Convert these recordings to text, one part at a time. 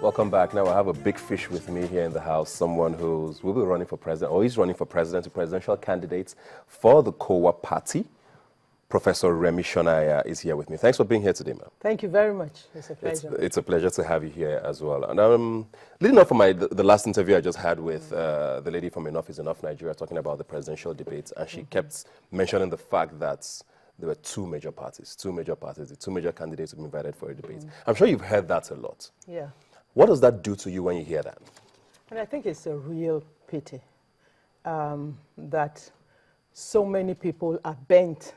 Welcome back. Now I have a big fish with me here in the house, someone will be running for president, or is running for president, a presidential candidate for the KOWA party. Professor Oluremi Sonaya is here with me. Thanks for being here today, ma'am. Thank you very much. It's a pleasure. It's a pleasure to have you here as well. And leading up from the last interview I just had with the lady from Enough is Enough Nigeria, talking about the presidential debates, and she kept mentioning the fact that there were two major parties, the two major candidates who have been invited for a debate. I'm sure you've heard that a lot. Yeah. What does that do to you when you hear that? And I think it's a real pity that so many people are bent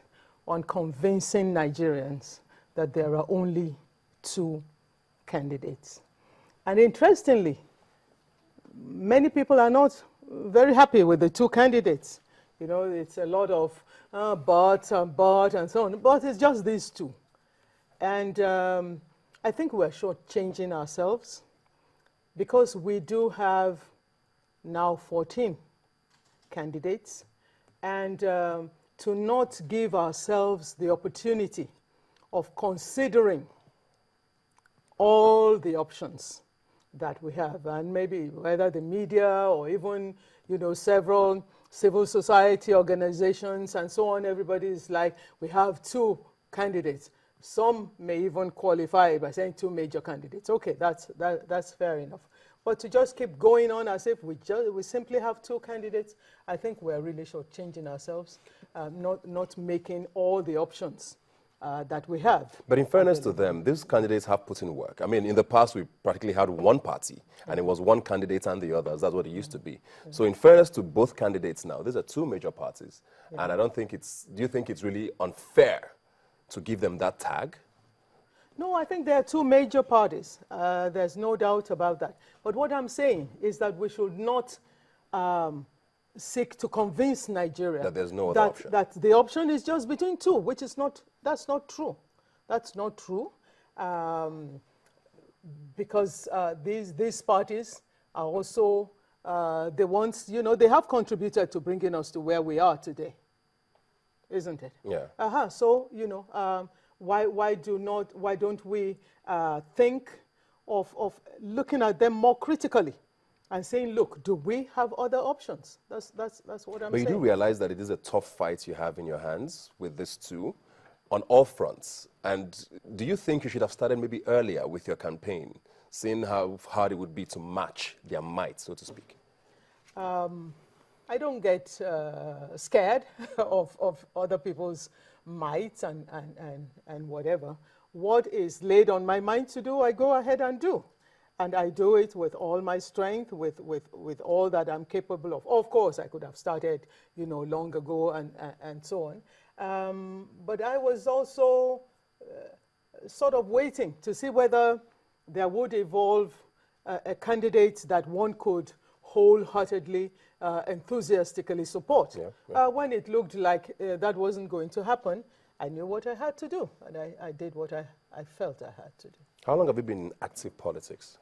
on convincing Nigerians that there are only two candidates. And interestingly, many people are not very happy with the two candidates. You know, it's a lot of but and so on, but it's just these two. And I think we're shortchanging ourselves because we do have now 14 candidates, and to not give ourselves the opportunity of considering all the options that we have, and maybe whether the media or even, you know, several civil society organizations and so on, everybody is like, we have two candidates. Some may even qualify by saying two major candidates. Okay, that's fair enough. But to just keep going on as if we simply have two candidates, I think we're really shortchanging ourselves, not making all the options that we have. But in fairness to them, these candidates have put in work. I mean, in the past, we practically had one party, and it was one candidate and the others. That's what it used to be. So in fairness to both candidates now, these are two major parties. And I don't think do you think it's really unfair to give them that tag? No, I think there are two major parties. There's no doubt about that. But what I'm saying is that we should not seek to convince Nigeria that there's no other option. That the option is just between two, which is not, that's not true. That's not true. Because these parties are also the ones, you know, they have contributed to bringing us to where we are today, isn't it? Yeah. So, you know, why don't we think of looking at them more critically and saying, look, do we have other options? That's what I'm saying. But you do realize that it is a tough fight you have in your hands with these two on all fronts. And do you think you should have started maybe earlier with your campaign, seeing how hard it would be to match their might, so to speak? I don't get scared of other people's might and whatever. What is laid on my mind to do, I go ahead and do. And I do it with all my strength, with all that I'm capable of. Of course, I could have started, you know, long ago and so on. But I was also sort of waiting to see whether there would evolve a candidate that one could wholeheartedly, enthusiastically support. Yeah. When it looked like that wasn't going to happen, I knew what I had to do, and I did what I felt I had to do. How long have you been in active politics?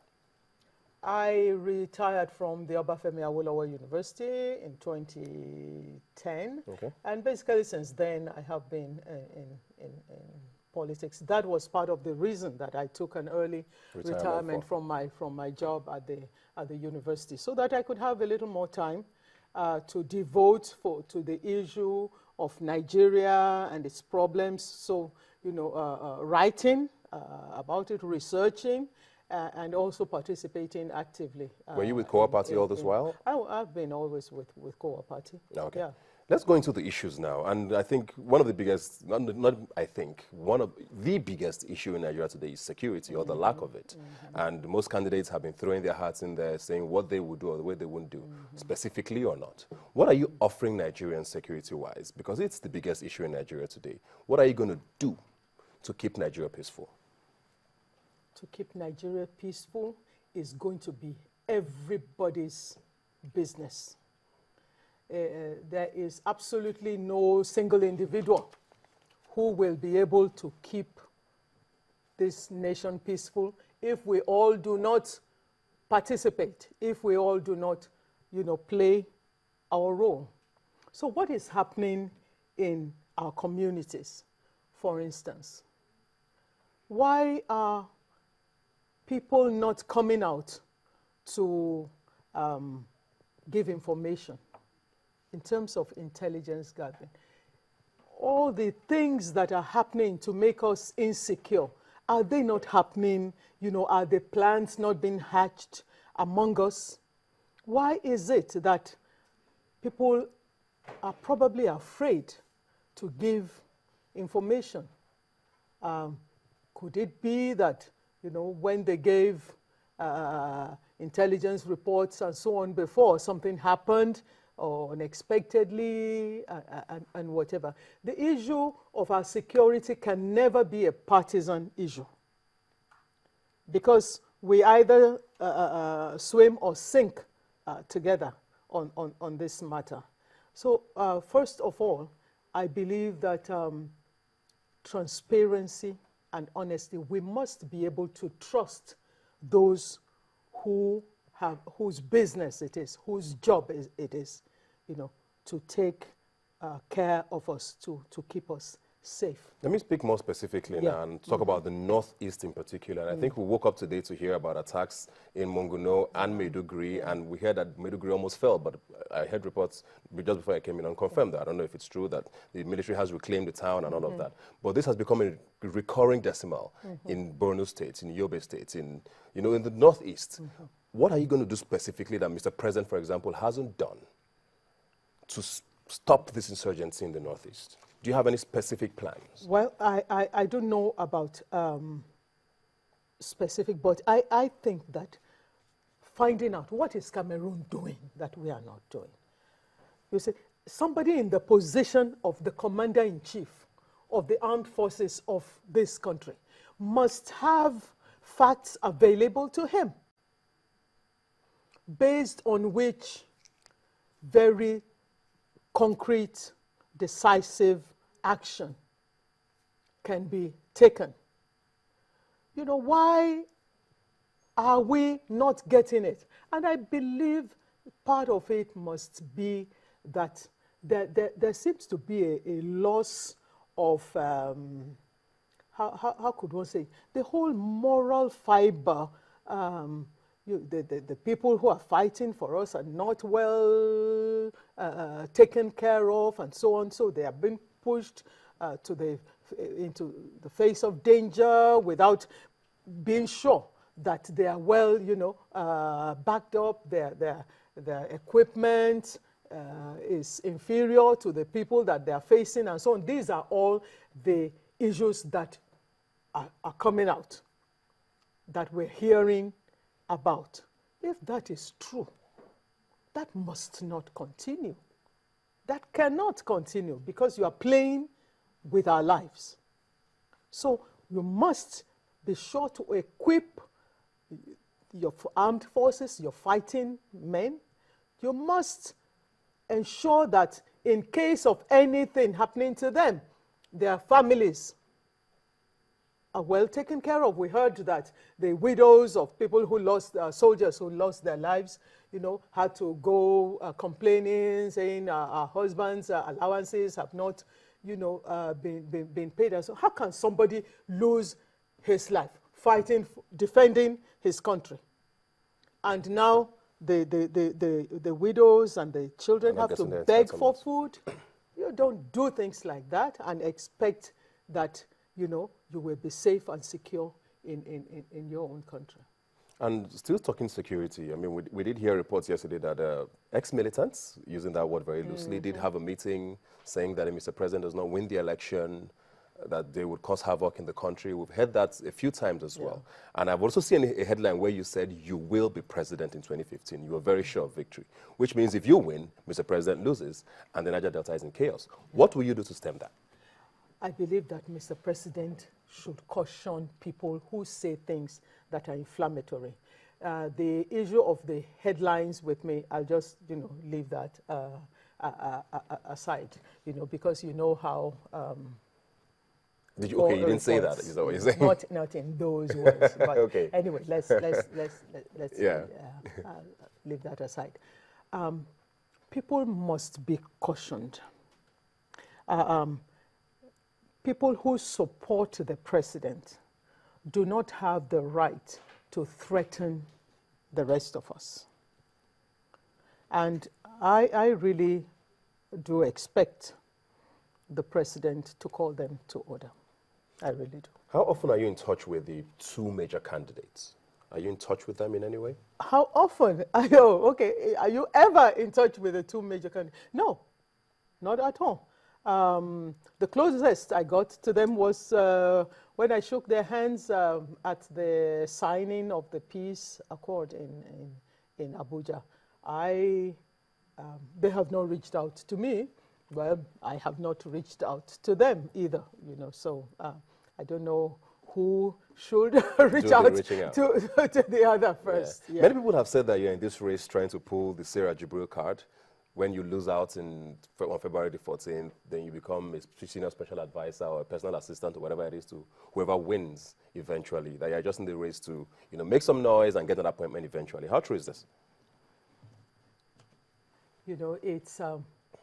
I retired from the Obafemi Awolowo University in 2010, and basically since then I have been in politics. That was part of the reason that I took an early retirement from my job at the university, so that I could have a little more time to devote to the issue of Nigeria and its problems. So, you know, writing about it, researching, and also participating actively. Were you with KOWA party all this while? I've been always with KOWA party. Okay. Yeah. Let's go into the issues now. And I think one of the biggest, one of the biggest issue in Nigeria today is security, or the lack of it. And most candidates have been throwing their hats in there saying what they would do or what they wouldn't do, specifically or not. What are you offering Nigerians security-wise? Because it's the biggest issue in Nigeria today. What are you going to do to keep Nigeria peaceful? To keep Nigeria peaceful is going to be everybody's business. There is absolutely no single individual who will be able to keep this nation peaceful if we all do not participate, if we all do not, you know, play our role. So what is happening in our communities, for instance? Why are people not coming out to give information in terms of intelligence gathering. All the things that are happening to make us insecure, are they not happening? You know, are the plans not being hatched among us? Why is it that people are probably afraid to give information? Could it be that, you know, when they gave intelligence reports and so on before, something happened or unexpectedly and whatever? The issue of our security can never be a partisan issue, because we either swim or sink together on this matter. So first of all, I believe that transparency and honesty, we must be able to trust those whose business it is, whose job it is, you know, to take care of us, to keep us safe. Let me speak more specifically now and talk about the Northeast in particular. And I think we woke up today to hear about attacks in Monguno and Maiduguri, and we heard that Maiduguri almost fell, but I heard reports just before I came in and confirmed that. I don't know if it's true that the military has reclaimed the town and all of that. But this has become a recurring decimal in Borno State, in Yobe State, in the Northeast. What are you going to do specifically that Mr. President, for example, hasn't done to stop this insurgency in the Northeast? Do you have any specific plans? Well, I don't know about specific, but I think that finding out what is Cameroon doing that we are not doing. You see, somebody in the position of the commander-in-chief of the armed forces of this country must have facts available to him, based on which very concrete, decisive action can be taken. You know, why are we not getting it? And I believe part of it must be that there seems to be a loss of, how could one say, the whole moral fiber. The people who are fighting for us are not well taken care of and so on, so they are being pushed into the face of danger without being sure that they are well, backed up, their equipment is inferior to the people that they are facing and so on. These are all the issues that are coming out, that we're hearing about. If that is true, that must not continue. That cannot continue, because you are playing with our lives. So you must be sure to equip your armed forces, your fighting men. You must ensure that in case of anything happening to them, their families are well taken care of. We heard that the widows of people who lost, soldiers who lost their lives, had to go complaining, saying our husbands' allowances have not, been paid. So how can somebody lose his life fighting, defending his country? And now the widows and the children have to beg for food. You don't do things like that and expect that, you will be safe and secure in your own country. And still talking security, I mean, we did hear reports yesterday that ex-militants, using that word very loosely, did have a meeting saying that if Mr. President does not win the election, that they would cause havoc in the country. We've heard that a few times as well. And I've also seen a headline where you said you will be president in 2015. You were very sure of victory, which means if you win, Mr. President loses, and the Niger Delta is in chaos. What will you do to stem that? I believe that Mr. President should caution people who say things that are inflammatory. The issue of the headlines with me, I'll just, leave that aside, because you know how... you didn't say that, is that what you're saying? Not in those words, but okay. Anyway, let's leave that aside. People must be cautioned. People who support the president do not have the right to threaten the rest of us. And I really do expect the president to call them to order. I really do. How often are you in touch with the two major candidates? Are you in touch with them in any way? How often? Okay. Are you ever in touch with the two major candidates? No, not at all. The closest I got to them was when I shook their hands at the signing of the peace accord in Abuja. They have not reached out to me. Well, I have not reached out to them either, you know. So I don't know who should reach out to the other first. Yeah. Many people have said that you're in this race trying to pull the Sarah Jibril card. When you lose out on February the 14th, then you become a senior special advisor or a personal assistant or whatever it is to whoever wins eventually. That you're just in the race to, you know, make some noise and get an appointment eventually. How true is this? You know, it's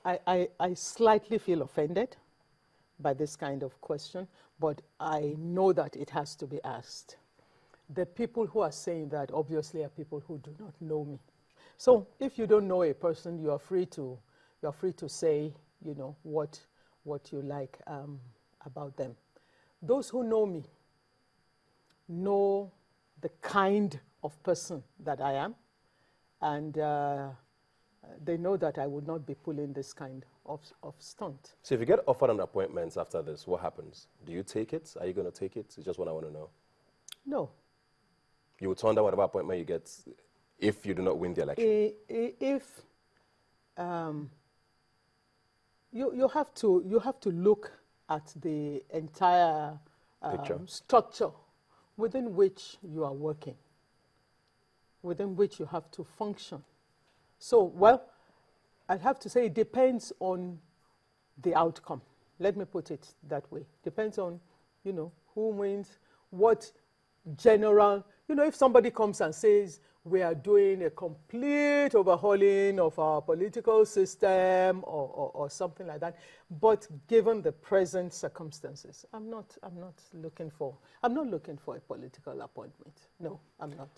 I slightly feel offended by this kind of question, but I know that it has to be asked. The people who are saying that obviously are people who do not know me. So if you don't know a person, you are free to say, you know, what you like about them. Those who know me know the kind of person that I am, and they know that I would not be pulling this kind of stunt. So if you get offered an appointment after this, what happens? Do you take it? Are you going to take it? It's just what I want to know. No. You will turn down whatever appointment you get if you do not win the election? If you have to look at the entire structure within which you are working, within which you have to function. So, well, I'd have to say it depends on the outcome. Let me put it that way. Depends on, you know, who wins, what general, you know, if somebody comes and says, we are doing a complete overhauling of our political system or something like that. But given the present circumstances, I'm not looking for a political appointment. No, I'm not.